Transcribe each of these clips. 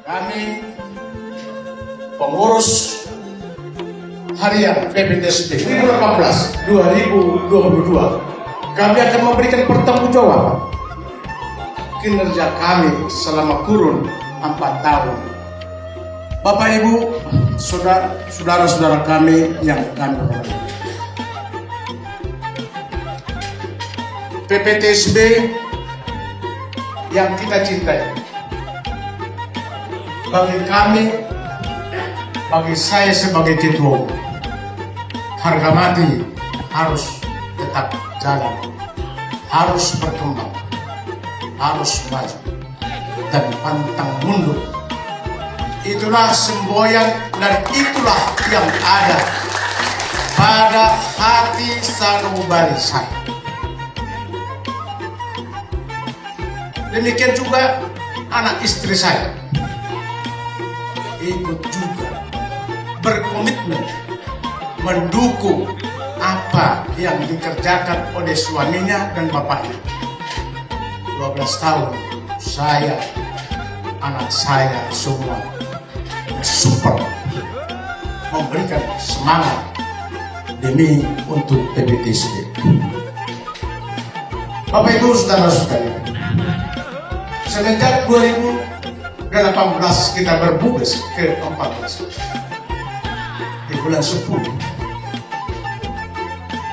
Kami pengurus harian PPTSB 2018-2022 kami akan memberikan pertanggungjawaban kinerja kami selama kurun 4 tahun. Bapak Ibu, saudara-saudara kami yang kami hormati, PPTSB yang kita cintai, bagi kami, bagi saya sebagai ketua, harga mati harus tetap jalan, harus berkembang, harus maju dan pantang mundur. Itulah semboyan dan itulah yang ada pada hati sanubari saya. Demikian juga anak istri saya ikut juga berkomitmen mendukung apa yang dikerjakan oleh suaminya dan bapaknya. 12 tahun saya, anak saya semua support, memberikan semangat demi untuk PPTSB. Bapak Ibu saudara-saudari, semenjak 2018 kita berbugas ke 14 di bulan 10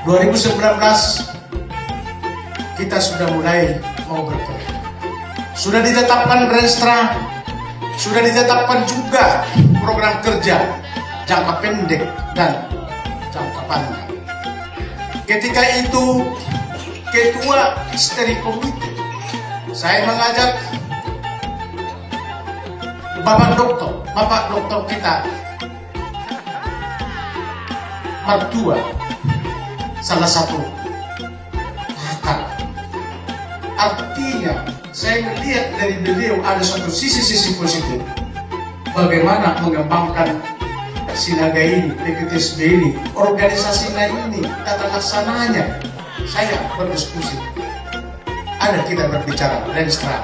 2019 kita sudah mulai mau bergerak. Sudah ditetapkan Renstra, sudah ditetapkan juga program kerja jangka pendek dan jangka panjang. Ketika itu ketua steering komite, saya mengajak Bapak Dokter kita, mertua salah satu pakar. Artinya saya melihat dari beliau ada suatu sisi-sisi positif bagaimana mengembangkan Sinaga ini, PPTSB ini, organisasi ini, tata laksananya. Saya berdiskusi, ada kita berbicara Renstra,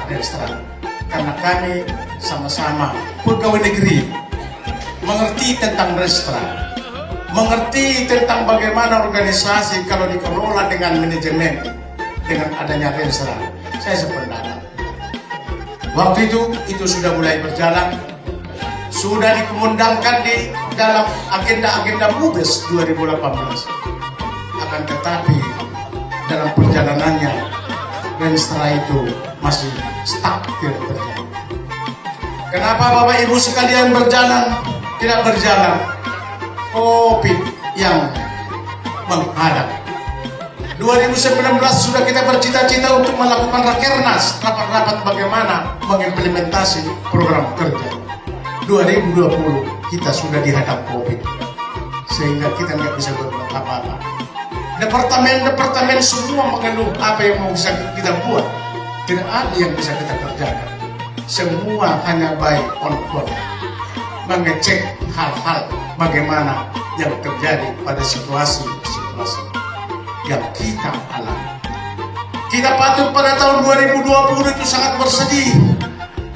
karena kami sama-sama pegawai negeri, mengerti tentang Renstra, mengerti tentang bagaimana organisasi kalau dikelola dengan manajemen, dengan adanya Renstra. Saya sependapat. Waktu itu sudah mulai berjalan, sudah dikumandangkan di dalam agenda MUBES 2018. Akan tetapi dalam perjalanannya Renstra itu masih stuck, tidak berjalan. Kenapa Bapak Ibu sekalian tidak berjalan? COVID yang menghadap. 2019 sudah kita bercita-cita untuk melakukan rakernas, rapat-rapat bagaimana mengimplementasi program kerja. 2020 kita sudah dihadap COVID, sehingga kita nggak bisa berbuat apa-apa. Departemen semua mengeluh apa yang mau bisa kita buat, tidak ada yang bisa kita kerjakan. Semua hanya by on board, mengecek hal-hal bagaimana yang terjadi pada situasi-situasi yang kita alami. Kita patut pada tahun 2020 itu sangat bersedih.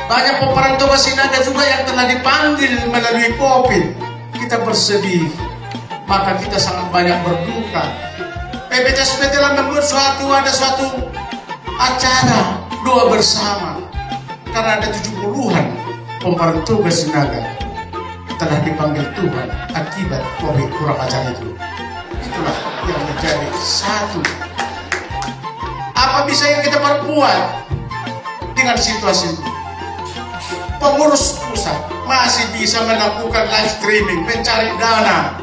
Banyak pemeran Toba Sinaga juga yang telah dipanggil melalui COVID. Kita bersedih, maka kita sangat banyak berduka. PPTSB telah membuat ada suatu acara doa bersama, karena ada 70-an pemeran Toba Sinaga telah dipanggil Tuhan akibat COVID kurang ajar itu. Itulah yang menjadi satu. Apa bisa yang kita perbuat dengan situasi itu? Pengurus pusat masih bisa melakukan live streaming, mencari dana,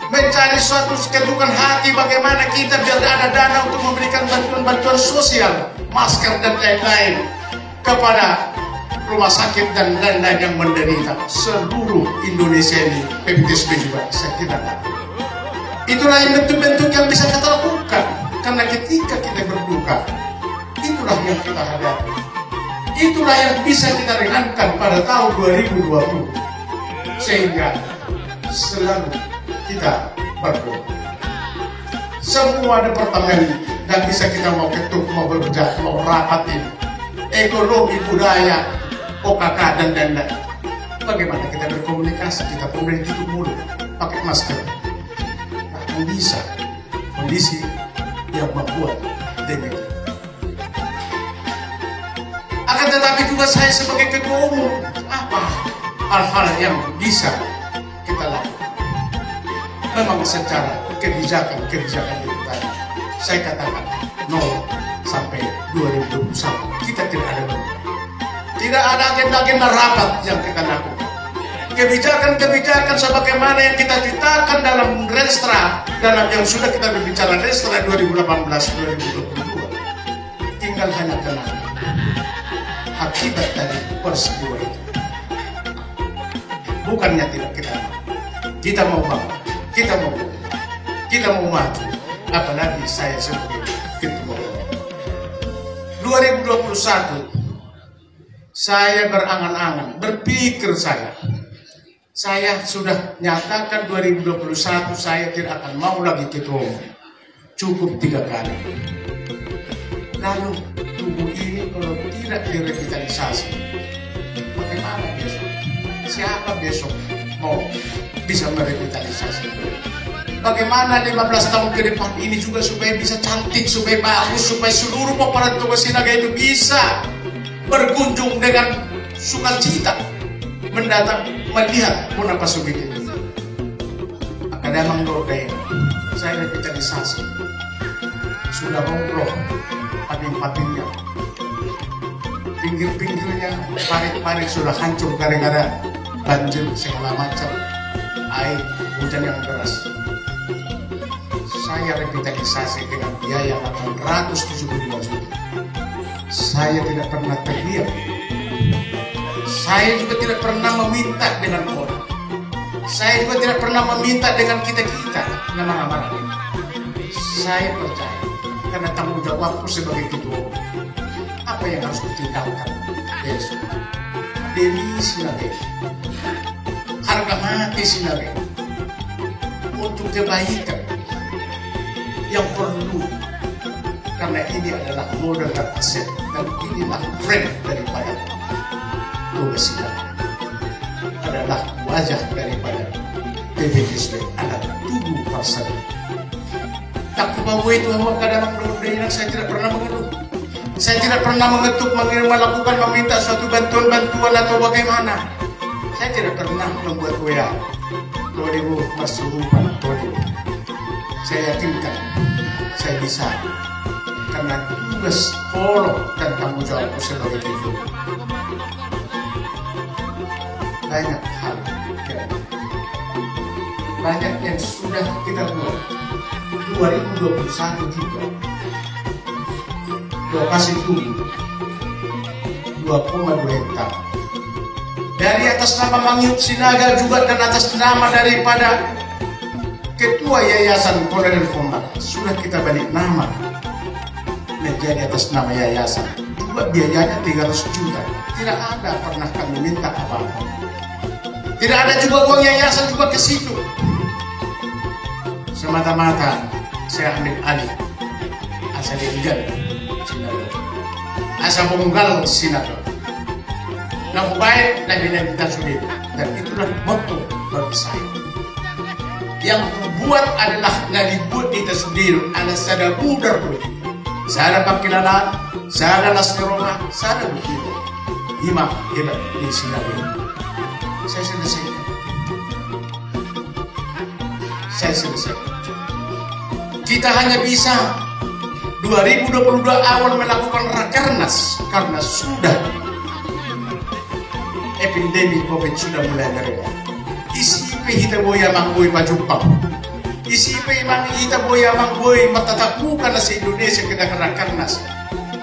mencari suatu ketukan hati bagaimana kita biar ada dana untuk memberikan bantuan-bantuan sosial, masker dan lain-lain kepada rumah sakit dan lain-lain yang menderita. Seluruh Indonesia ini, PPTSB juga saya kira. Itulah yang bentuk-bentuk yang bisa kita lakukan, karena ketika kita berduka, itulah yang kita hadapi. Itulah yang bisa kita ringankan pada tahun 2020, sehingga selalu kita berdoa. Semua departemen dan bisa kita mau ketuk, mau bekerja, mau rapat ini, ekonomi, budaya, OKK dan lain-lain. Bagaimana kita berkomunikasi? Kita pun dari tutup mulut, pakai masker. Akan bisa kondisi yang membuat demikian. Akan tetapi juga saya sebagai ketua umum, apa hal-hal yang bisa kita lakukan? Memang secara kebijakan itu tadi, saya katakan 0 sampai 2021 kita tidak ada berubah. Tidak ada agenda-agenda rapat yang kita lakukan. Kebijakan-kebijakan sebagaimana yang kita ciptakan dalam Renstra, dalam yang sudah kita berbicara Renstra 2018-2022, tinggal hanya kenal akibat dari peristiwa itu. Bukannya tidak kita mau bangun, kita mau maju, apalagi saya sebagai ketua umum. 2021 saya berangan-angan, berpikir saya sudah nyatakan 2021 saya tidak akan mau lagi ketua umum. Cukup 3 kali. Lalu tubuh ini kalau tidak direvitalisasi, bagaimana besok? Siapa besok mau bisa merevitalisasi? Bagaimana 15 tahun ke depan ini juga supaya bisa cantik, supaya bagus, supaya seluruh pemerintah Toba Sinaga itu bisa berkunjung dengan sukacita mendatang melihat Puna Pasubit itu. Akademang Lordaya, saya revitalisasi. Sudah roboh pating-patingnya, pinggir-pinggirnya, parit-parit sudah hancur gara-gara banjir segala macam, air hujan yang deras. Saya revitalisasi dengan biaya 875 juta. Saya tidak pernah terdiam. Saya juga tidak pernah meminta dengan orang. Saya juga tidak pernah meminta dengan kita-kita nama-nama. Saya percaya karena tanggung jawabku sebagai ketua. Apa yang harus ditinggalkan besok? Demi Sinaga, harga mati Sinaga untuk kebaikan yang perlu, karena ini adalah modal dan aset, dan inilah brand daripada Toba Sinaga, adalah wajah daripada TBSB, ada tubuh pasar. Tak kebawa itu awak kadang Lordaya, saya tidak pernah mengeluh. Saya tidak pernah mengetuk, melakukan, meminta suatu bantuan-bantuan atau bagaimana. Saya tidak pernah membuat WA. Lordaya Mas Rupan, Lordaya. Saya yakinkan saya bisa, karena tugas polo dan tanggung jawabku sebagai itu. Banyak hal, banyak yang sudah kita buat. 2021 juga lokasi tubuh 2,2 hektar dari atas nama Mangyut Sinaga juga, dan atas nama daripada Ketua Yayasan Kolonel Kombat sudah kita balik nama menjadi atas nama yayasan. Juga biayanya 300 juta. Tidak ada pernah kami minta apa-apa. Tidak ada juga uang yayasan juga ke situ. Semata-mata saya ambil alih asa diinggal Sinaga, asa bonggal Sinaga. Nah, baik dan kita sudah, dan itulah motto bagi saya. Yang membuat adalah ngalibut kita sendiri, ada sada budar politik, sada pakilalan, sada laskeroma, sada begitu. Imam hebat di Sinaga. Saya selesai. Kita hanya bisa 2022 awal melakukan rakernas karena sudah epidemi COVID sudah mulai mereda. Isipe hita boya mangboy pajumpang. Isipe mang hita boya mangboy matatakukan na sa Indonesia kita rakernas.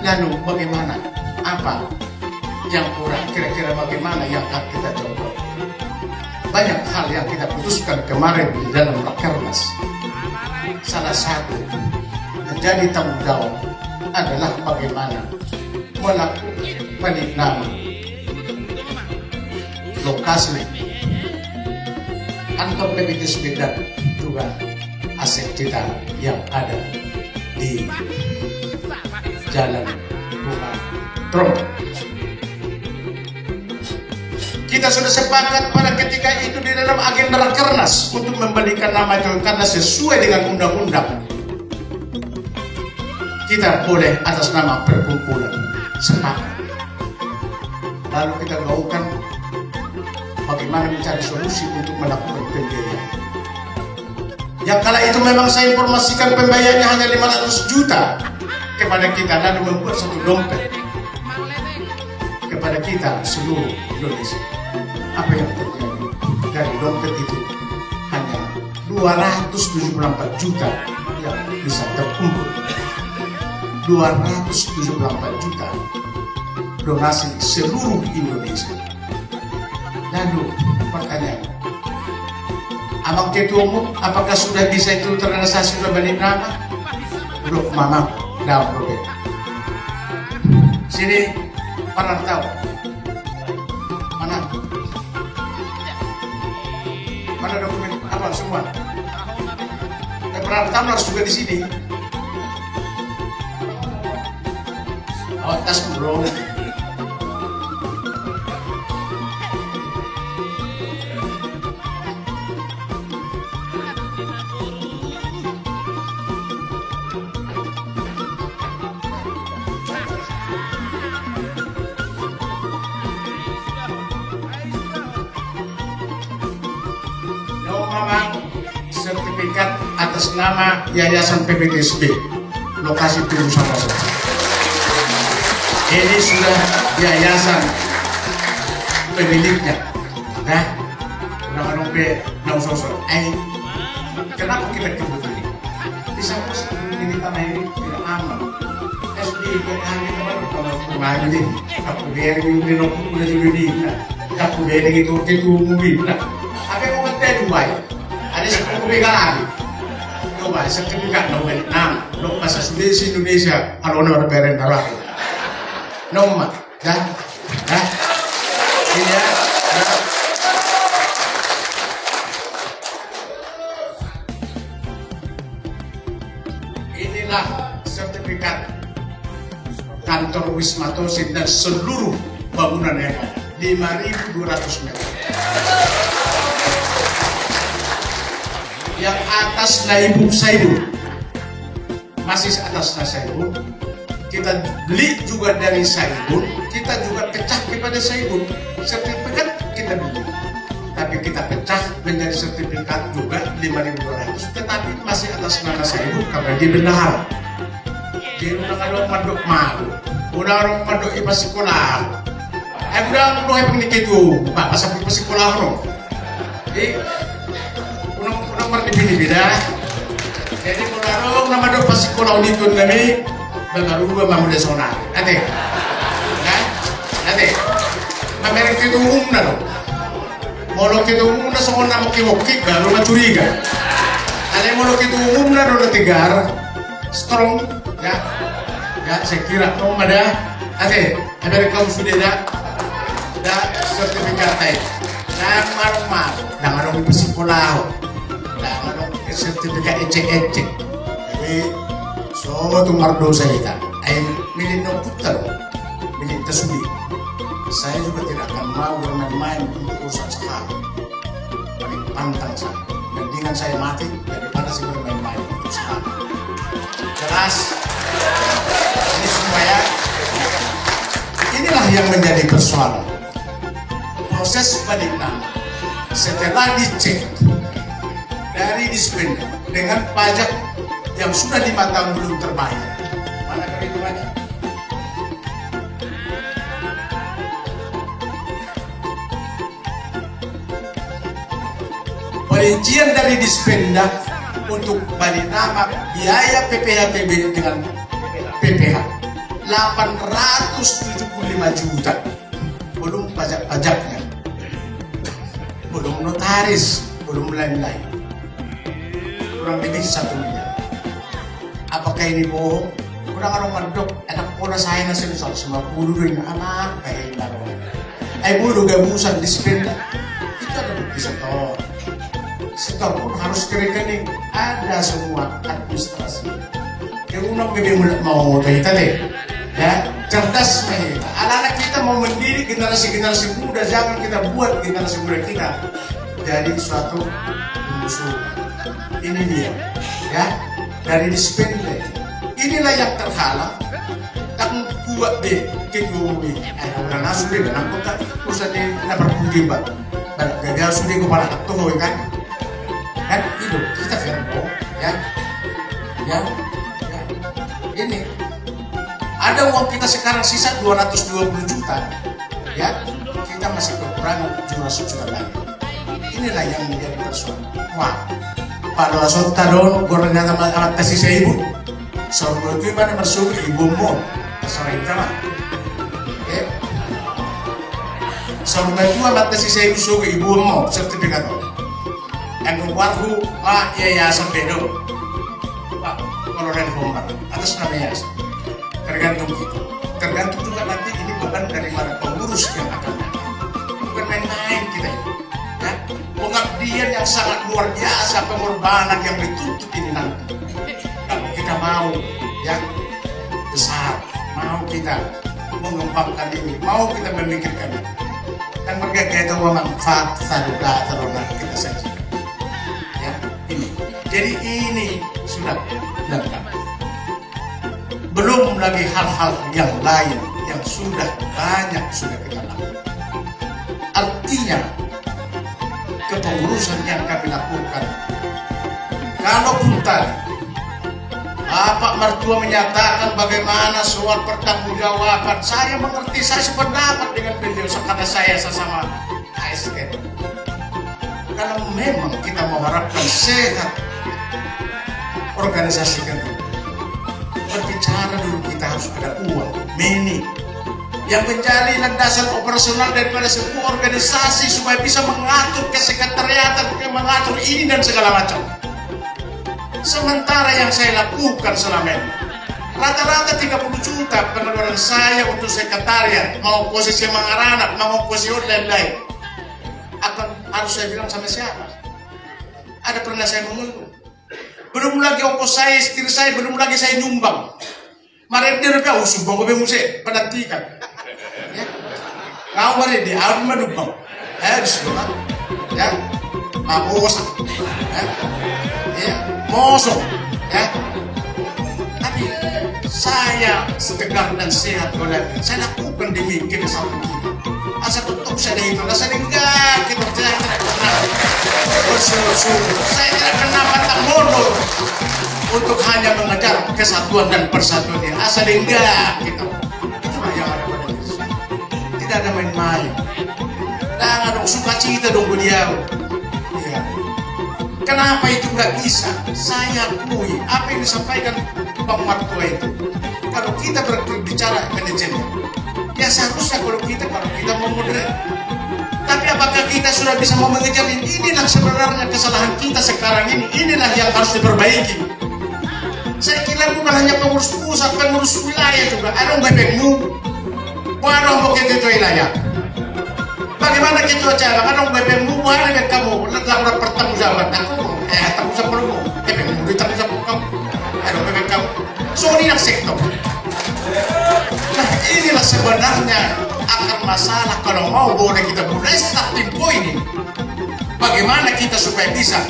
Lalu bagaimana? Apa yang kurang? Kira-kira bagaimana yang akan kita coba? Banyak hal yang kita putuskan kemarin di dalam rakernas. Salah satu menjadi tanggung jawab adalah bagaimana melakukan penanaman lokasi kantor PBTSB dan juga aset kita yang ada di Jalan Bunga Trom. kita sudah sepakat pada ketika itu di dalam agenda Rakernas untuk membalikan nama itu karena sesuai dengan undang-undang. Kita boleh atas nama perkumpulan sepakat. Lalu kita gaungkan bagaimana mencari solusi untuk melakukan pembiayaan. Yang kala itu memang saya informasikan pembayarannya hanya 500 juta kepada kita, lalu membuat satu dompet kepada kita seluruh Indonesia. Apa yang terjadi? Dari dompet itu hanya 274 juta yang bisa terkumpul. 274 juta donasi seluruh Indonesia. Lalu pertanyaan, Abang Ketua Umum, apakah sudah bisa itu terrealisasi sudah balik nama? Belum, Mama, dah problem. Sini, pernah tahu? Mana? Mana dokumen apa semua? Pernah tahu harus juga di sini. Oh, tas bro. Sertifikat atas nama Yayasan PPGSB lokasi Tunggu Sabasa. Ini sudah yayasan pemiliknya. Nah, udah pe sosok. Kenapa kita kebut ini? Bisa ini tanah ini tidak aman. SD hanya teman kalau pengaruh ini. Aku biar ini nopuk udah jadi. Aku biar itu mungkin. Apa yang mau kita buat? Ada sepuluh lagi. Coba sertifikat no Vietnam, no bahasa Indonesia, kalau no beren darah. Nomor, dah, ini ya. Inilah sertifikat kantor Wisma Tosin dan seluruh bangunan yang ada 5.200 meter. Yang atas Naibub Saibul, masih atas Saibul. Kita beli juga dari Saibul, kita juga pecah kepada Saibul. Sertifikat kita beli, tapi kita pecah menjadi sertifikat juga 5.200. Tetapi masih atas nama Saibul karena dia benar. Dia udah ngadok mandok malu, udah orang mandok ipa sekolah. Udah ngadok ipa itu, pak pasal ipa sekolah no. Nomor beda. Jadi kalau nama do pasti kalau itu kami baru mamu desona. Ate, Amerika itu umum nado. Molo itu umum na soal nama kiwokik baru macuriga. Ale molo itu umum nado na tigar strong ya. Ya saya kira kamu ada. Ate, Amerika sudah ada sertifikat itu. Dan marung psikolah. Sertifikat ecek-ecek. Jadi semua itu mardo saya kita. Milik putar, milik tersudi. Saya juga tidak akan mau bermain-main untuk urusan sekali. Paling pantang saya. Mendingan saya mati daripada saya bermain-main untuk sekali. Jelas. Ini supaya inilah yang menjadi persoalan. Proses balik nama setelah dicek dari dispenda dengan pajak yang sudah 5 tahun belum terbayar. Mana perhitungannya? Perincian dari dispenda untuk balik nama biaya PPHTB dengan PPH 875 juta, belum pajak-pajaknya, belum notaris, belum lain-lain. Kurang lebih 1 miliar. Apakah ini bohong? Kurang mandok. Anak pola saya na sila sa mga pulo rin na anak. Ay laro. Ay pulo gabusan dispenda. Itu ada bisa toh. Setor pun harus kering-kering. Ada semua administrasi. Yang unang gabi mo mau kita deh. Ya, cerdas nih. Anak-anak kita mau mendidik generasi-generasi muda, jangan kita buat generasi muda kita jadi suatu musuh. Ini dia, ya, dari disiplinnya. Inilah yang terhalang. Tak kuat deh, kekumi. Orang nasu deh, nampak tak usah deh, nak berpundi bang. Gagal sudah kepala ketua kan? Kan itu kita verbo, ya. Ini ada uang kita sekarang sisa 220 juta, ya. Kita masih kekurangan 700 juta lagi. Inilah yang menjadi persoalan. Wah, pada saat tahun gorengnya amat kasih saya ibu. Soalnya itu mana masuk ibumu, soalnya itu mah. Soalnya itu amat kasih saya ibu ibumu sertifikat. Yang keluarku, pak yayasan bedo, pak kolonel bomber atas nama yayasan. Tergantung kita. Tergantung juga nanti ini beban dari mana pengurus yang akan datang. Bukan main-main kita ini. Ya, pengabdian yang sangat luar biasa, pengorbanan yang dituntut ini nanti. Kalau kita mau yang besar, mau kita mengembangkan ini, mau kita memikirkan ini, dan mereka kita manfaat saudara kita saja. Ya, ini. Jadi ini sudah lengkap. Belum lagi hal-hal yang lain yang sudah banyak sudah kita lakukan. Artinya kepengurusan yang kami lakukan, kalaupun tadi Bapak mertua menyatakan bagaimana soal pertanggungjawaban, saya mengerti, saya sependapat dengan beliau karena saya sesama ASN. Kalau memang kita mengharapkan sehat organisasi kan, berbicara dulu kita harus ada uang, money yang menjadi landasan operasional daripada sebuah organisasi supaya bisa mengatur kesekretariatan, mengatur ini dan segala macam. Sementara yang saya lakukan selama ini, rata-rata 30 juta pengeluaran saya untuk sekretariat, mau posisi mengaranap, mau posisi lain-lain, akan harus saya bilang sama siapa? Ada pernah saya mengeluh. Belum lagi ongkos saya, istri saya, belum lagi saya nyumbang. Mari dia udah sumbang gue musik penantikan. Ya, kau mari dia, aku menumbang. Bismillah. Ya, mabos. Ya, mosok. Ya. Tapi saya setegar dan sehat oleh saya lakukan demikian satu kita. Asal tutup saya itu, saya enggak kita percaya tidak pernah bersungguh-sungguh. Saya tidak pernah patah mundur untuk hanya mengejar kesatuan dan persatuan ini. Asal enggak kita. Itulah yang ada pada diri. Tidak ada main-main. Jangan dong sukacita dong beliau. Ya. Kenapa itu nggak bisa? Saya akui apa yang disampaikan Bang Martua itu. Kalau kita berbicara manajemen, ya seharusnya kalau kita mau moderat. Tapi apakah kita sudah bisa mau mengejar ini? Inilah sebenarnya kesalahan kita sekarang ini. Inilah yang harus diperbaiki. Saya kira bukan hanya pengurus pusat, pengurus wilayah juga. Ada BPMU, waduh mau kita wilayah. Bagaimana kita cara? Ada BPMU, ada kamu. Laporan pertanggung jawaban aku, tanggung jawab kamu. BPMU ditanggung jawab kamu. Ada BPMU kamu. So ini sektor. Nah inilah sebenarnya akar masalah kalau mau boleh kita mulai starting point ini. Bagaimana kita supaya bisa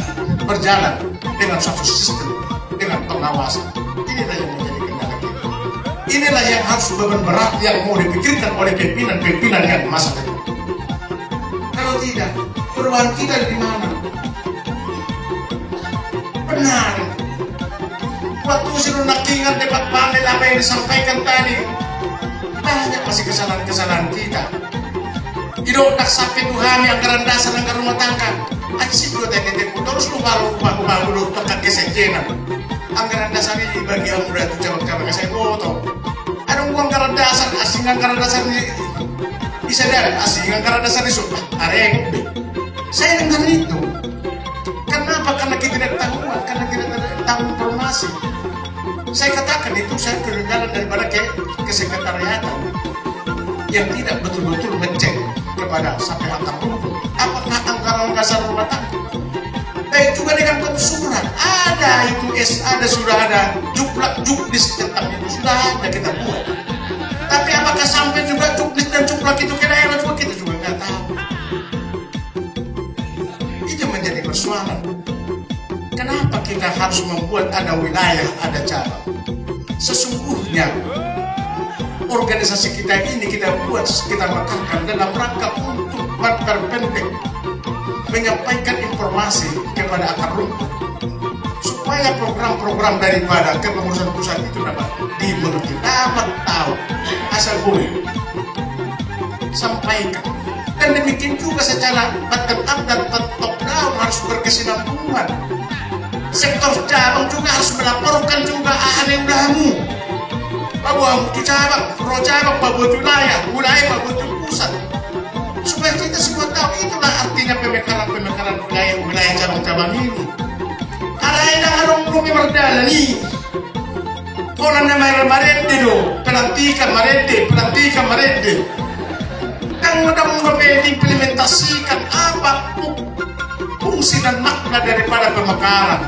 berjalan dengan suatu sistem, dengan pengawasan. Inilah yang menjadi kendala kita. Inilah yang harus beban berat yang mau dipikirkan oleh pimpinan yang masa depan. Kalau tidak, perubahan kita di mana? Benar. Waktu sudah nakingan debat panel apa yang disampaikan tadi, banyak masih kesalahan-kesalahan kita. Tidak tak sampai tuhami anggaran dasar anggaran rumah tangga. Aja sih dua tete terus lu baru lu tekan kesenjenan. Anggaran dasar ini bagi yang muda itu cabang-cabang saya foto. Ada uang anggaran dasar, asing anggaran dasar ini bisa dari asing anggaran dasar itu areng. Saya dengar itu. Kenapa? Karena kita tidak tahu, karena kita tidak tahu informasi. Saya katakan itu saya kegagalan daripada kesekretariatan yang tidak betul-betul mengecek kepada sampai akar rumput apakah anggaran dasar rumah tangga. Baik juga dengan surat ada itu ada sudah ada juknis tentang itu sudah ada kita buat. Tapi ada wilayah, ada cabang. Sesungguhnya organisasi kita ini kita buat, kita makamkan dalam rangka untuk memperpendek, menyampaikan informasi kepada akar rumput supaya program-program daripada kepengurusan pusat itu dapat dimengerti, dapat tahu asal boleh sampaikan. Dan demikian juga secara bottom up dan top down harus berkesinambungan. Sektor cabang juga harus melaporkan juga aneh-anehmu. Bahwa itu cabang, pro cabang, bahwa wilayah, bahwa pusat. Supaya kita semua tahu itulah artinya pemekaran wilayah cabang-cabang ini. Ada yang belum berdala nih. Konan nama marende do, pelantikan marende. Yang mudah diimplementasikan apa fungsi dan makna daripada pemekaran.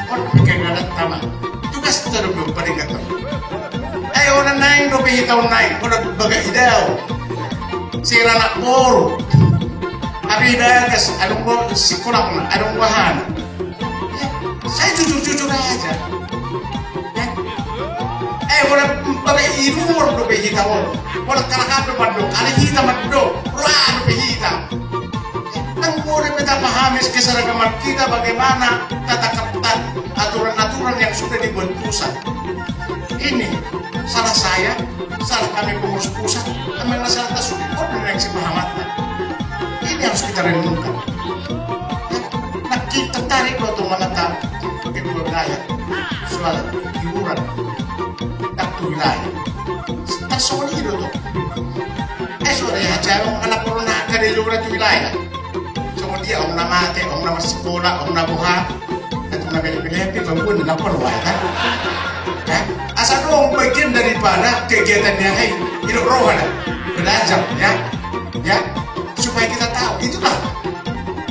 Orang pikir ada taman. Tugas kita belum peringatan. Orang naik, lebih tahun naik, orang bagai ideal. Si anak baru, hari dagas, ada si kurang, ada bahan. Saya jujur aja. Orang bagai imur lebih hitam. Orang kalah bandung, ada hitam bandung, ruang lebih hitam. Dan mulai kita pahami keseragaman kita bagaimana tata ketat aturan-aturan yang sudah dibuat pusat. Ini salah saya, salah kami pengurus pusat, kami salah tasuri koordinasi pahamatan. Ini harus kita renungkan. Nah, kita tarik untuk menetap kedua wilayah soal hiburan waktu wilayah. Tersoni itu tuh. Sore ya, jangan anak corona kada hiburan di wilayah. Sama dia om nama mati, om nama sekolah, om nama buha, dan om nama pilih-pilih, pembun dan lapor kan. Asal dong bagian daripada kegiatan yang hidup rohani, belajar ya, supaya kita tahu itulah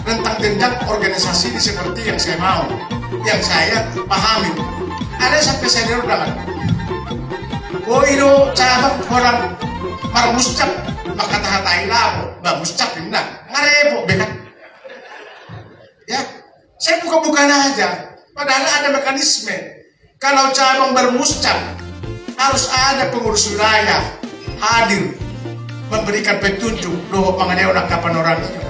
rentang jenjang organisasi ini seperti yang saya mau, yang saya pahami. Ada sampai saya udah oh itu cabang orang marmuscap maka tahatai labo, bamuscap indah ngarebo bekan. Ya, saya bukan aja, padahal ada mekanisme. Kalau cabang bermuscap, harus ada pengurus wilayah hadir memberikan petunjuk bahwa pengadaan kapan orang itu.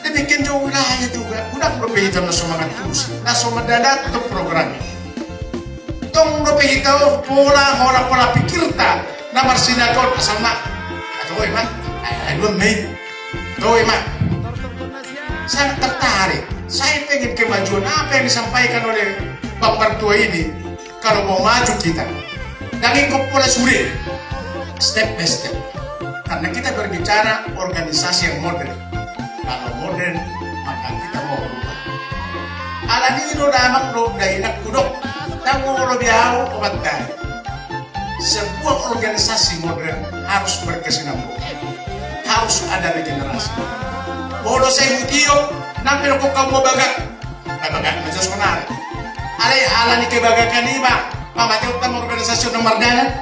Demikian juga wilayah juga, udah berbeda na semangat terus, na sumadalat untuk program ini. Tong berbeda pola pikir ta, na marsinagon sama, atau emang, belum nih, atau emang. Saya tertarik, saya pengen kemajuan apa yang disampaikan oleh Pak Mertua ini. Kalau mau maju kita dan ikut pola sulit step by step, karena kita berbicara organisasi yang modern. Kalau modern maka kita mau berubah. Alani do damak do dainak kudok tango lo biao obatkan. Sebuah organisasi modern harus berkesinambungan, harus ada regenerasi. Bodoh saya mutio nampil ko kamu bagak menjadi sekolah. Ala ni kebagakan lima, mamati utama organisasi nomor jalan.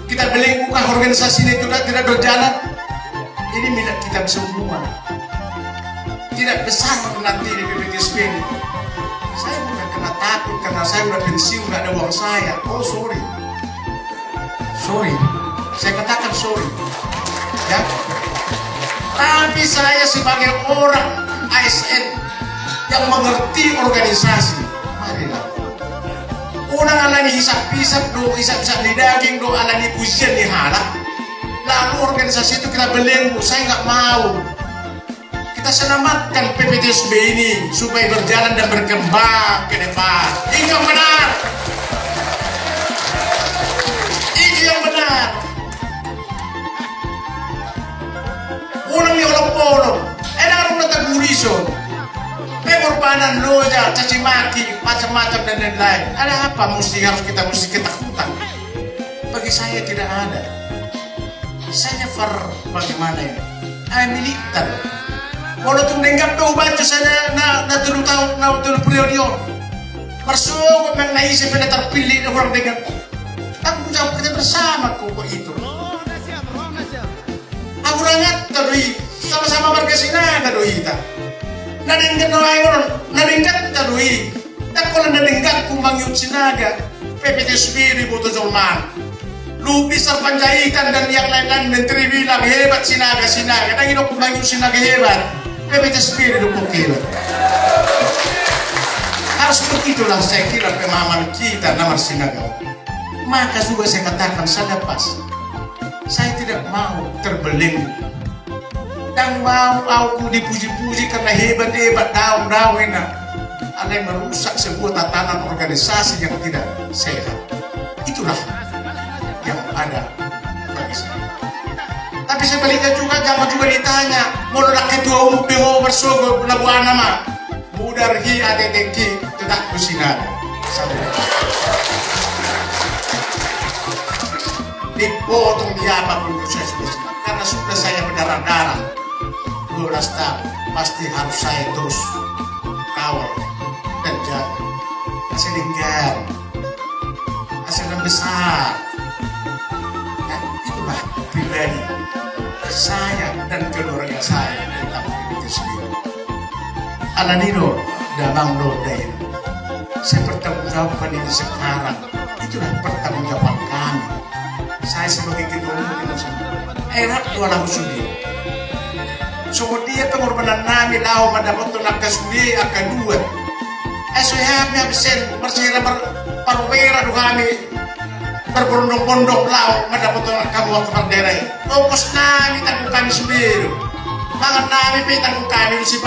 Kita beli buka organisasi ini tidak berjalan. Ini milik kita semua. Tidak besar nanti di BPKSB ini. Saya bukan kena takut karena saya udah pensiun, nggak ada uang saya. Oh sorry, saya katakan sorry. Ya. Tapi saya sebagai orang ASN yang mengerti organisasi, marilah. Orang alani hisap-hisap do, hisap-hisap di daging do, alani pujian di halak. Lalu organisasi itu kita belenggu, saya nggak mau. Kita selamatkan PPTSB ini supaya berjalan dan berkembang ke depan. Itu yang benar. Itu yang benar. Ulang ni olong-olong. Orang datang guriso. Pengorbanan loja, caci maki, macam-macam dan lain-lain. Ada apa mesti ketakutan? Bagi saya tidak ada. Saya bagaimana ini? Militer. Kalau tu dengar tu baca saya na dulu tahun na dulu periode. Masuk mengenai sebenarnya terpilih orang dengan tanggung jawab kita bersama kok itu. Aku rangat tadi sama-sama berkesinambungan doi kita. Nadingkat orang, nadingkat tadi. Tak kalau nenggak kumbang yung sinaga, PPTSB buto Jolman. Lubis ang panjaikan dan yang lain-lain menteri bilang hebat sinaga. Nang ino kumbang yung sinaga hebat, PPTSB dukung hebat. Harus begitulah saya kira pemahaman kita nama sinaga. Maka juga saya katakan selepas saya tidak mau terbelenggu dan mau aku dipuji-puji karena hebat-hebat daun-daun ada yang merusak sebuah tatanan organisasi yang tidak sehat. Itulah yang ada bagi saya. Tapi sebaliknya juga jangan juga ditanya mau nak ketua umum PO bersogo pelabuhan nama mudar hi adeteki tetap bersinar dipotong dia apapun saya sudah karena sudah saya berdarah-darah 12 tahun pasti harus saya terus kawal dan jaga asal linggar asal besar nah, itulah pribadi saya dan keluarga saya tentang itu sendiri Alanino Damang Lodaya saya bertanggungjawabkan ini sekarang itulah pertanggungjawaban kami saya sebagai ketua umum erat dua lahu sudi dia pengorbanan nami lau mendapat tunak sudi akan dua esoyamnya besen bersihnya perwira do kami berbondong-bondong lau mendapat tunak kamu waktu berderai fokus nami tanggung kami sendiri mangan nami tanggung kami si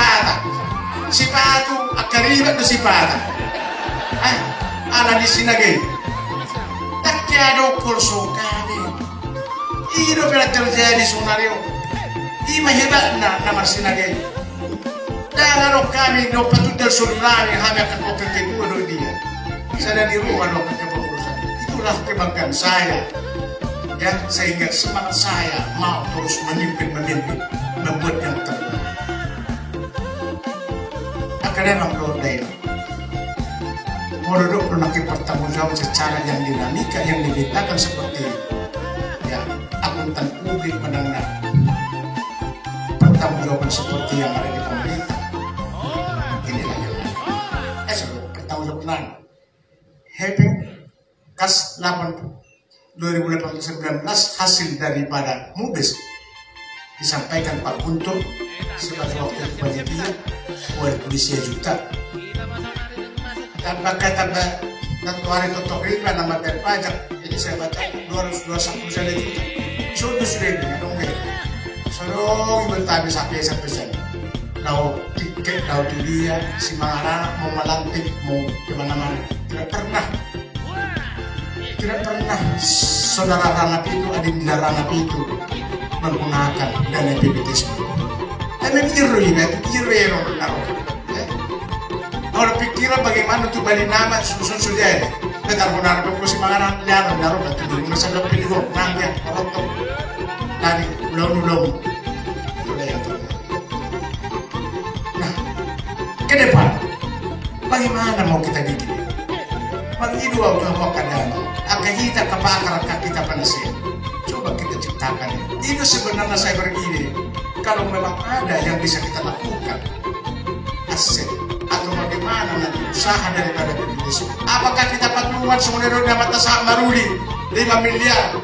patu akan ribet si pata ala di sinagay tak ada kurso kami itu pernah terjadi sebenarnya ini hebat nama sinagay dan kami no patut sulami kami akan kopi kedua do dia saya di rumah no kepengurusan itulah kebanggaan saya ya sehingga semangat saya mau terus memimpin membuat yang terbaik akhirnya memang Lodaya Morodok menangkap pertanggungjawab secara yang dinamika yang dimintakan seperti ya akuntan publik mendengar pertanggungjawaban seperti yang ada di pemerintah inilah yang pertanggungjawaban Heping Kas 2018-19 hasil daripada MUBES disampaikan Pak Guntur sebagai wakil panitia oleh polisi juta tanpa kata nantuari totok riba nama berpajak jadi saya baca 221 juta sudah ribu dong sorong bertabi sampai lau tiket lau dia si marah mau melantik mau kemana-mana tidak pernah saudara Ranap itu adik Ranap itu menggunakan dana PPTSB tapi pikir orang pikiran bagaimana untuk balik nama susun sudah betar benar berkursi mangaran lihat naruh betul dulu masa dapat pilih nangnya rotok dari ulang itulah yang terjadi. Nah ke depan bagaimana mau kita bikin bagi dua mau keadaan akan kita kebakar kita panasnya coba kita ciptakan itu sebenarnya saya begini kalau memang ada yang bisa kita lakukan aset atau bagaimana nanti usaha daripada bisnis apakah kita patungan semuanya dapat tasah maruli 5 miliar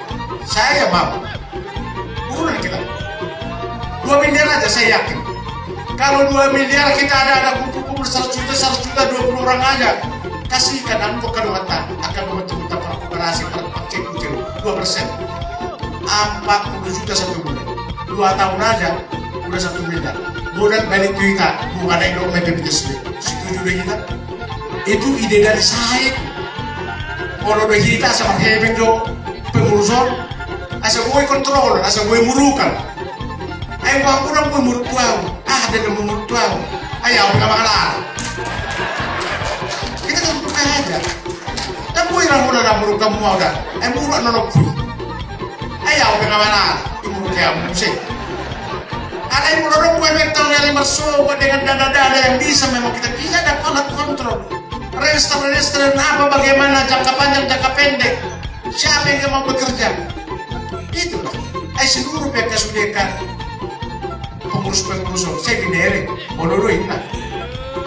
saya mau bulan kita 2 miliar aja saya yakin kalau 2 miliar kita ada kumpul 100 juta 20 orang aja kasihkan dan bukan akan membentuk operasi perpakai 2% 40 juta 1 bulan 2 tahun aja udah 1 miliar bulan balik kita bukan ada yang PPTSB setuju dengan kita itu ide dari saya kalau udah kita sama Heping do pengurusan asal gue kontrol asal gue murukan ayo gua kurang gue muruk tuau ada yang muruk tuau ayo nggak bakalan kita kan buka aja dan gue yang udah muruk kamu mau dah muruk nonok pun ayo nggak bakalan muruk kayak musik ada yang mendorong UMR yang bersobat dengan dana-dana yang bisa memang kita bisa ada alat kontrol register apa bagaimana jangka panjang jangka pendek siapa yang mau bekerja itulah seluruh pihak kesulitan pengurus saya di daerah bodoh ini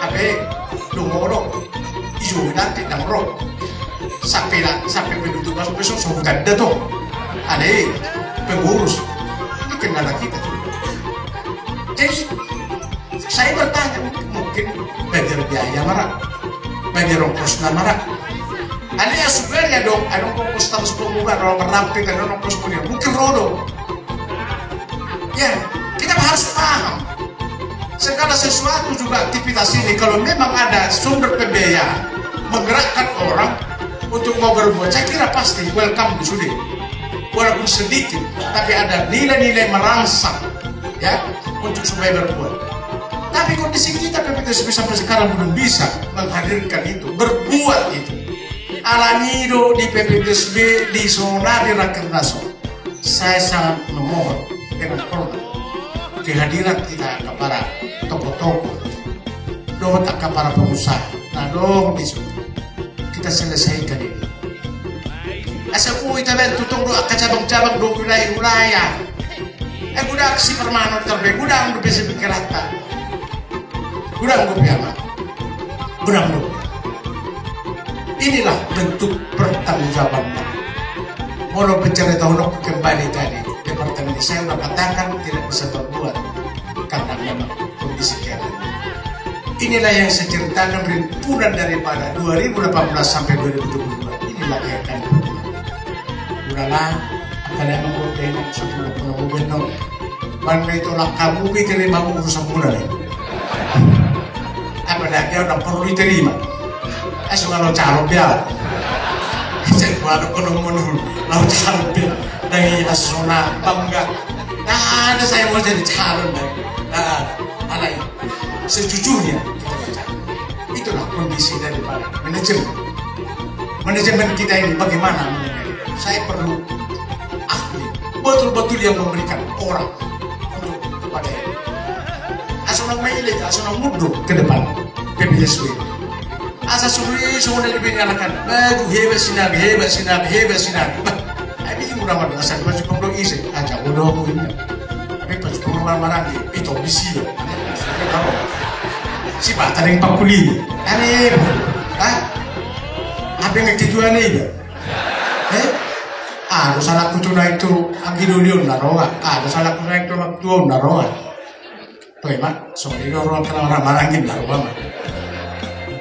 abe dongoro hijau nanti dan roh sampai begitu masuk besok sudah ada tuh ada pengurus ini kendala kita tuh. Jadi saya bertanya, mungkin bayar biaya marah, bayar ongkos marah. Ada yang sebenarnya dong, ada ongkos terus pemuda, orang meramping, ada ongkos punya, mungkin rodo. Ya, kita harus paham. Segala sesuatu juga aktivitas ini, kalau memang ada sumber pembiayaan, menggerakkan orang untuk mau berbuat, saya kira pasti welcome sudah. Walaupun sedikit, tapi ada nilai-nilai merangsang, ya, untuk supaya berbuat. Tapi kondisi kita PPTSB sampai sekarang belum bisa menghadirkan itu, berbuat itu. Alanido di PPTSB di zona di Rakernas, saya sangat memohon dengan hormat kehadiran kita kepada tokoh-tokoh, dong ke para pengusaha, nah dong kita selesaikan ini. Asal kita bantu tunggu cabang-cabang do wilayah. Gudang si permano terbaik, gudang do bisa berkerata. Gudang do piama. Gudang do. Inilah bentuk pertanggungjawaban. Mau bicara tahun kembali tadi, departemen saya sudah katakan tidak bisa berbuat karena memang kondisi kayak inilah yang saya ceritakan rimpunan daripada 2018 sampai 2022. Inilah yang akan udahlah akan yang membuatnya sebelum pengemudi nong banda itu lah kamu diterima urusan bulan ini apa dah dia udah perlu diterima asal kalau calon dia saya buat ekonomi lalu calon dia dari asona bangga nah ada saya mau jadi calon nah ada sejujurnya itulah kondisi daripada manajemen kita ini bagaimana. Saya perlu ahli, betul-betul yang memberikan orang untuk kepada ini. Asunang mailih, asunang mudo ke depan PPTSB. Asa suri semua dari anak-anak, hebat sinag. Tapi ini mudah mudahan asal baju pemulung isi, aja udah aku ini. Tapi baju pemulung marah itu bisi. Si bata yang pakuli, apa yang tujuan ini? Ada salah kutuna itu agidulun naroa, ada salah kutuna itu maktuon naroa. Tuh emak, soalnya orang kena marah-marangin naroa mah.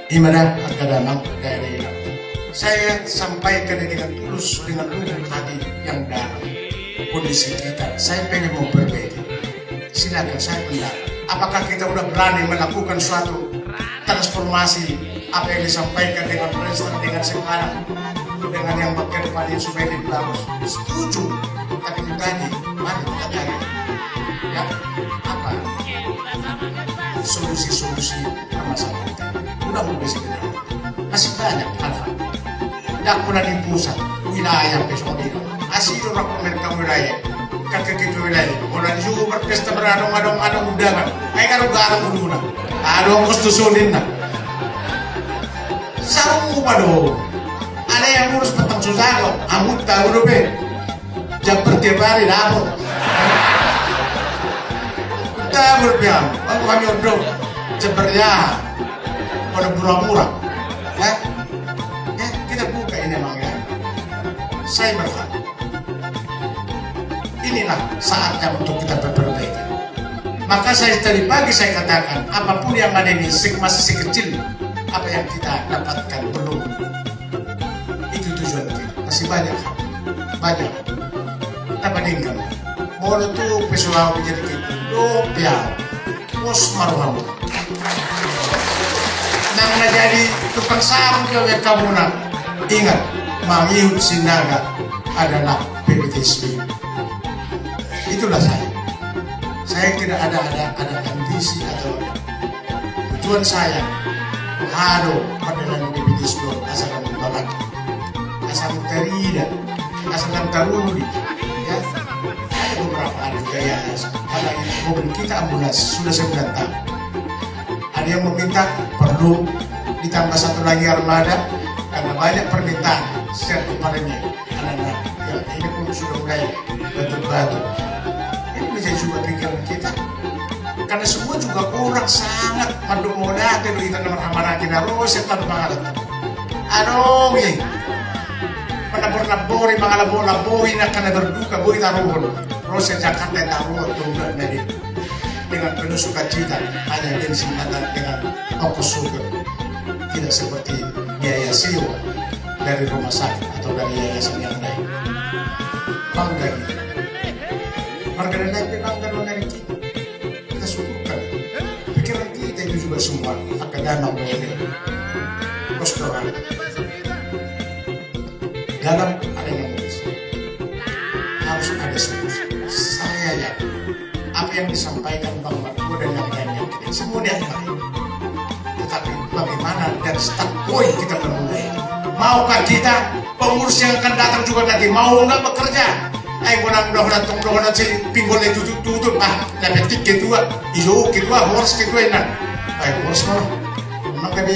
Gimana kadang dari saya sampaikan dengan tulus dengan lubuk hati yang dalam kondisi kita. Saya pengen mau berbeda. Silakan saya pendapat. Apakah kita udah berani melakukan suatu transformasi apa yang disampaikan dengan presiden dengan sekarang? Dengan yang bakal depan yang supaya dibagus setuju, tapi itu tadi mari kita cari ya apa solusi masalah kita udah mau bisa kita masih banyak hal-hal tidak pernah di pusat wilayah besok ini asli orang pemerintah wilayah kakek itu wilayah orang juga berpesta beradong-adong undangan mereka garang dulu adong konstitusionin sarung padu ada yang ngurus petang susah kok, amut tahu dong be, jam tiap hari dapur. Kita berpiam, kami udah sebenarnya pada murah-murah, ya, kita buka ini emang ya. Saya berharap inilah saatnya untuk kita berperbaiki. Maka saya tadi pagi saya katakan, apapun yang ada ini masih sekecil, apa yang kita dapatkan belum. Masih banyak kita bandingkan mau itu pesulau menjadi rupiah pos marwam nang jadi tukang sarung ke kamu nak ingat Mangiut Sinaga adalah PPTSB. Itulah saya tidak ada ambisi atau tujuan saya menghado pada PPTSB asal membalas asal terida, asal taruni, ya. Ada beberapa gaya, ada mobil kita ambulans sudah 9 tahun. Ada yang meminta perlu ditambah 1 lagi armada karena banyak permintaan setiap kemarinnya. Anak-anak yang ini pun sudah mulai batu-batu. Ini menjadi juga pikiran kita. Karena semua juga orang sangat mendukung kita dengan amanah kita, setan banget. Aduh, menabur-naburi mga labo-laboy na kanadarduka boy taruhon. Rosa Jakarta taruhon tunggal dari dengan penuh sukacita hanya din sinatan dengan ongkos sugar. Tidak seperti biaya sewa dari rumah sakit atau dari yayasan yang lain. Bangga kita. Bangga lain bangga dari kita. Kita syukurkan. Pikiran kita itu juga semua akan danau oleh restoran. Dalam ada yang harus ada solusi. Saya ya, apa yang disampaikan Bang Marco dan yang lainnya semua dianggap. Tetapi bagaimana dan start point kita memulai? Maukah kita pengurus yang akan datang juga nanti mau nggak bekerja? Mudah-mudahan tunggu-tunggu si pinggul itu tutup dapat tiket kedua, horse kedua ini. Horse mana? Memang kami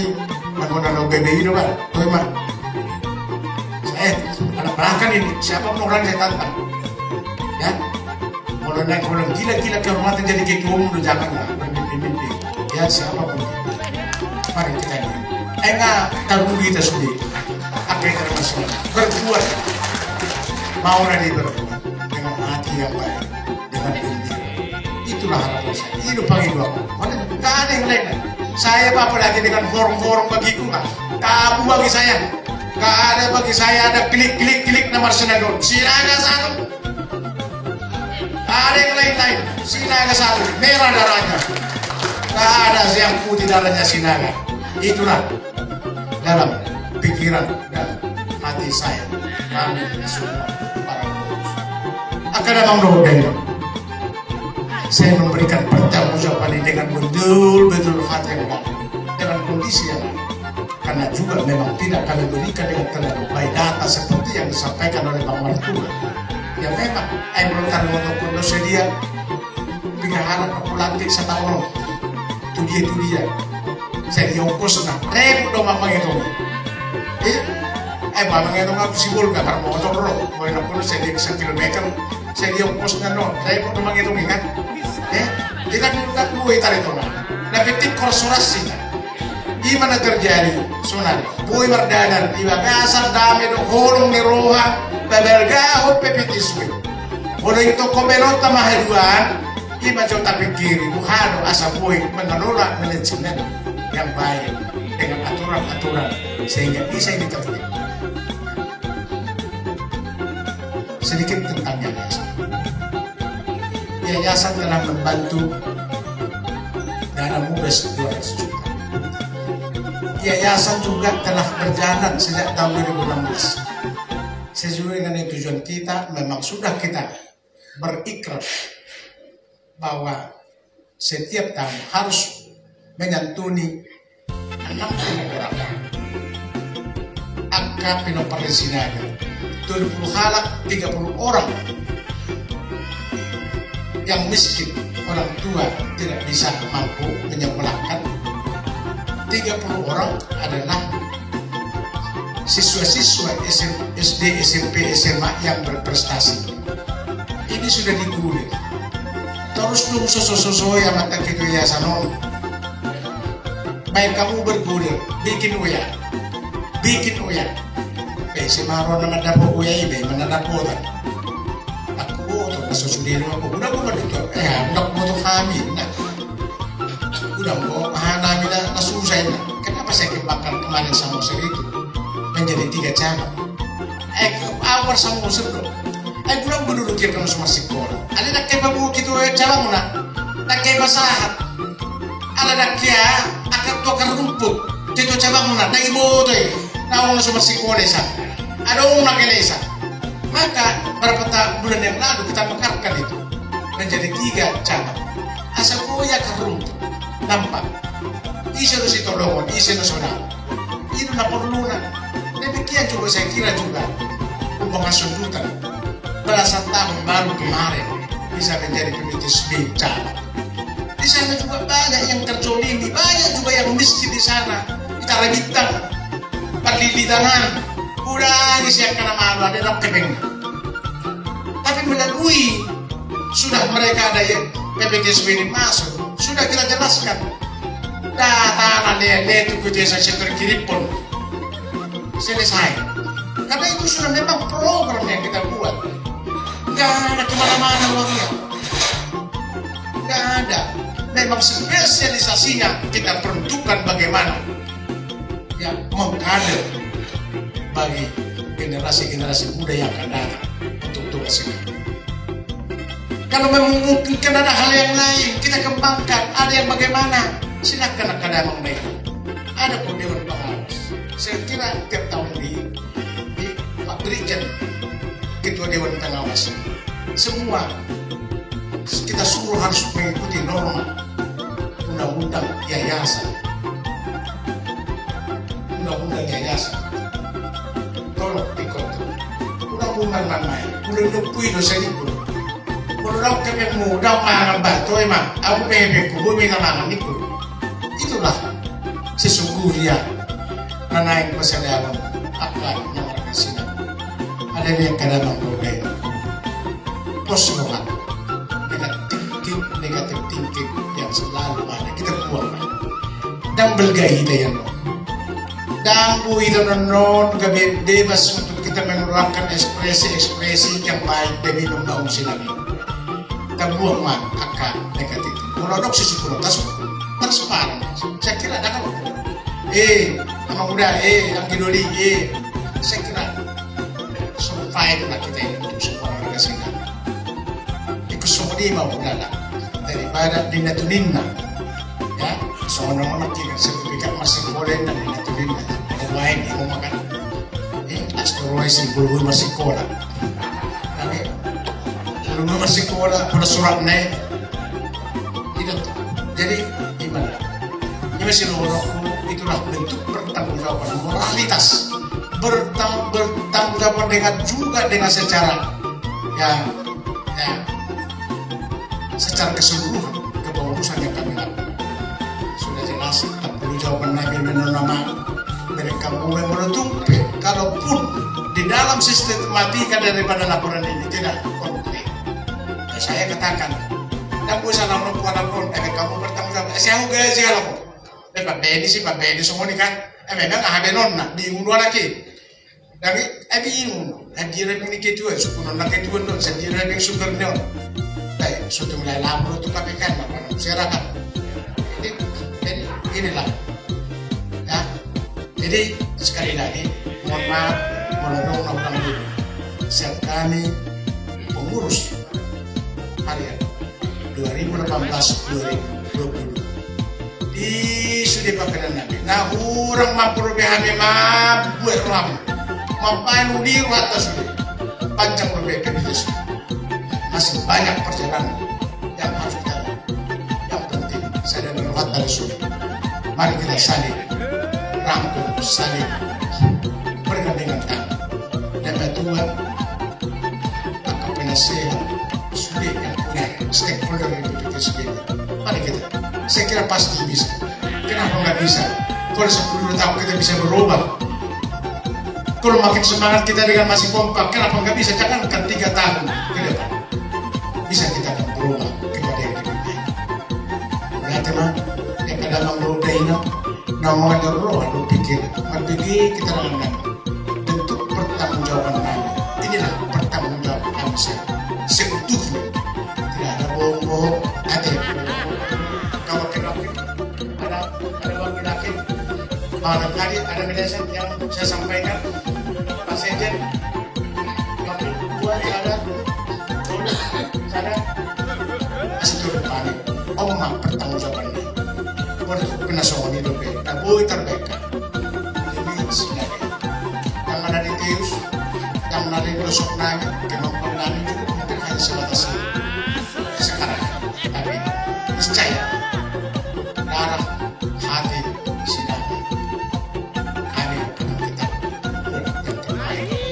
mana BBI itu Pak, tuh mah. Anak belakang ini siapa orang saya tantang, ya? Kalau naik orang gila-gila kehormatan jadi ketua umum janganlah bermimpi-mimpi. Ya siapapun. Mari kita ini. Enggak taruh kita sendiri. Apa yang kita masuk? Berbuat. Mau nanti berbuat dengan hati yang baik, dengan gembira. Itulah harapan saya. Hidup pagi dua. Mana nggak ada yang lain. Saya apa lagi dengan forum-forum bagiku nggak? Tabu bagi saya. Gak ada bagi saya ada klik nomor senador. Sinaga satu. Gak ada yang lain-lain. Sinaga satu. Merah darahnya. Gak ada yang putih darahnya Sinaga. Itulah dalam pikiran dan hati saya. Kami semua para pengurus. Akan abang doa itu. Saya memberikan pertanggungjawaban ini dengan betul-betul hati yang dalam. Dengan kondisi yang karena juga memang tidak kami berikan dengan terlalu baik data seperti yang disampaikan oleh Bang Martua. Ya memang, belum tahu untuk kondisi dia pengharap populantik setahun. Itu dia. Saya diongkos nah, repot dong Bang itu. Bang itu aku sibul nggak karena motor loh. Mau nak pun saya di 1 kilometer, saya diongkos nah no, repot dong Bang itu kan? Tidak gue tarik tuh nah. Dapetin korporasi kan? Gimana terjadi? Sonar, boy mardadan, iba kasar dami do holong ni roha, babelga o pepitisme. Bodo itu komenota mahaduan, iba jota pikiri, buhado asa boy mengelola manajemen yang baik dengan aturan-aturan sehingga bisa ditertib. Sedikit tentang yayasan. Yayasan telah membantu dana mubes 200 juta. Yayasan juga telah berjalan sejak tahun 2016. Sesuai dengan tujuan kita, memang sudah kita berikrar bahwa setiap tahun harus menyantuni 60 orang. Angka Pinoparel Sinaga 20 halak 30 orang yang miskin, orang tua tidak bisa mampu menyekolahkan. 30 orang adalah siswa-siswa SD, SMP, SMA yang berprestasi. Ini sudah digulir. Terus dong soso-soso yang mata gitu ya sanon. Baik kamu bergulir, bikin uya. Semaro na nadapo uya ibe, manadapotan. Aku tuh nasusudin ako. Udah ko ba dito? Udah ko to kami na. Udah mo namin na nasusay na. Kenapa saya kembangkan kemarin sama Musir itu menjadi 3 cabang? Awal sama Musir bro. Kurang berduduk kamu sama sekolah. Ada nak kaya babu gitu cabang mo na. Nak kaya masahat. Ada nak kaya akan tukar rumput. Dito cabang mo na. Naibo to naong sama sekolah isa. Ada orang nak kaya isa. Maka beberapa bulan yang lalu kita mekarkan itu menjadi 3 cabang. Asal kuya ke rumput. Nampak isi itu si tolongan, isi nasional itu na perlu na demikian juga saya kira juga pembangunan sundutan belasan tahun baru kemarin bisa menjadi pemimpin cabang. Di sana juga banyak yang terjolimi, banyak juga yang miskin di sana. Kita rebitkan perlilitanan udah disiapkan nama ada dalam kepeng. Tapi melalui sudah mereka ada yang PPKSB ini masuk. Sudah kita jelaskan data itu ke desa sektor kiri pun selesai. Karena itu sudah memang program yang kita buat. Nggak ada kemana-mana uangnya. Nggak ada. Memang spesialisasinya kita peruntukkan bagaimana ya mengkader bagi generasi-generasi muda yang akan datang untuk tugas ini. Kalau memungkinkan ada hal yang lain, kita kembangkan. Ada yang bagaimana? Silakan akademik mereka. Ada pun Dewan Pengawas. Saya kira tiap tahun di Pak Brigjen, Ketua Dewan Pengawas, semua kita suruh harus mengikuti norma undang-undang yayasan. Undang-undang yayasan. Tolong dikontrol. Undang-undang mana? Undang-undang dosa itu. Kalau kami muda mangan batu emang, aku bebek kubu minta mangan itu. Itulah sesungguhnya naik masalah akal yang mereka sini. Ada yang kadang menggoda. Poslohan, negatif thinking yang selalu ada kita buang. Dan belgai kita yang dan bu itu non kami bebas untuk kita mengeluarkan ekspresi yang baik demi membangun silabi. Buang mah akal negatif. Monodok sisi kuno transparan. Saya kira ada kan. Anak muda, yang gidoli, saya kira survive lah kita ini untuk semua warga sini. Ikut semua dia mau udahlah daripada dinatuninna. Ya, soalnya orang kita sertifikat masih boleh dan dinatuninna. Ada lain yang mau makan. Asteroid si bulu masih kola. Belum masih sekolah pada surat naik itu. Jadi gimana? Ini masih orang itulah bentuk bertanggung-jawaban moralitas, bertanggung-jawaban dengan secara secara keseluruhan kepengurusan yang kami lakukan. Sudah jelas tak perlu jawaban Nabi nama mereka mulai menutupi. Kalaupun di dalam sistematika daripada laporan ini tidak konkret. Saya katakan, dan bisa laporan, kamu bertanggung jawab. Saya juga sih kalau, Pak Beni semua ini kan, memang ada nona di undang lagi. Dan bingung, hadir ini kedua, suku nona kedua non, sendiri yang sugar non. Tapi sudah mulai lapor itu kami kan, masyarakat. Jadi inilah, ya. Jadi sekali lagi, mohon maaf, menolong orang ini. Siap kami pengurus harian 2018-2020 di Sudi Pakedan Nabi. Nah, orang mampu behame buat ram, mampain udi rata sudah panjang berbeda di sini. Masih banyak perjalanan yang harus kita lakukan. Yang penting saya dan berbuat dari sini. Mari kita saling rangkul, saling bergandengan tangan. Dan Tuhan akan penasehat sudah yang punya stakeholder itu sendiri. Mari kita. Saya kira pasti bisa. Kenapa nggak bisa? Kalau 10 tahun kita bisa berubah. Kalau makin semangat kita dengan masih kompak, kenapa nggak bisa? Jangankan 3 tahun ke depan. Bisa kita berubah kepada yang lebih baik. Ya teman, yang kadang berubah ini, namanya roh, lu pikir, kita dengan bentuk pertanggungjawaban kami. Inilah pertanggungjawaban kami seutuhnya. Tidak ada bohong-bohong, ada kalau ada laki-laki. Malam tadi ada penjelasan yang saya sampaikan, Pak Sekjen, kami buat sadar, kasih turun panik, omong pertanggungjawaban ini, kepada kena soal hidup, tak boleh terbeka, ini silakan, yang ada di Tius, yang ada di pelosok nanya, kemampuan kami juga mungkin hanya sebatas sekarang, tapi niscaya darah hati silakan.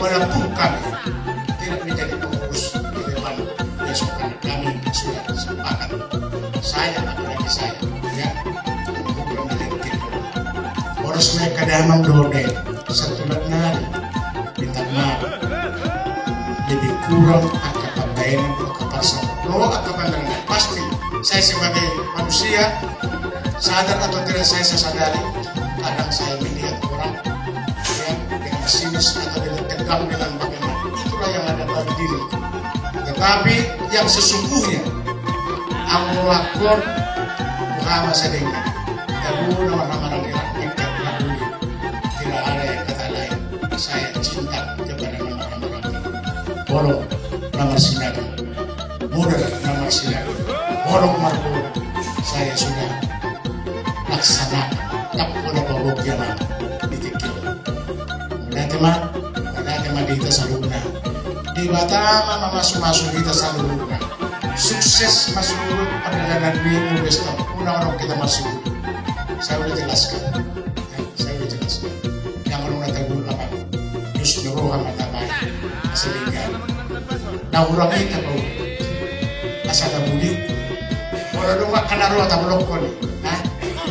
Walaupun kami tidak menjadi pengurus di depan besok kami sudah sepakat. Saya apalagi saya, ya, untuk memiliki harus mereka damang dode satu benar minta maaf lebih kurang akan pembainan ke pasar. Lo akan pembainan pasti. Saya sebagai manusia sadar atau tidak saya sadari kadang saya melihat orang yang dengan psikologis atau dengan tegang dengan bagaimana, itulah yang ada pada diri. Tetapi yang sesungguhnya amulakon Muhammad sedengkan Abu nama-nama yang terlalu tidak ada yang kata lain. Saya cinta kepada nama-nama lagi. Bolong nama sinaga, muda nama sinaga, bolong marco. Saya sudah laksanakan tak boleh bawa kiamat di tikil. Ada tema dita saluna. Di Batama masuk kita saluna. Sukses masuk perjalanan minggu besok. Una-una kita masuk. Saya sudah jelaskan. Yang mana tergul apa? Justru rohan mata baik. Sehingga. Nah orang kita bau. Asal budi. Kalau dong kena roh tak belum kau ni.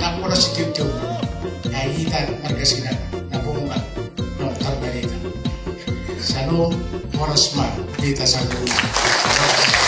Tak boleh sikit jauh. Nah kita marga sinar. Nabunga. Nontar berita. Salam warahmah kita salam.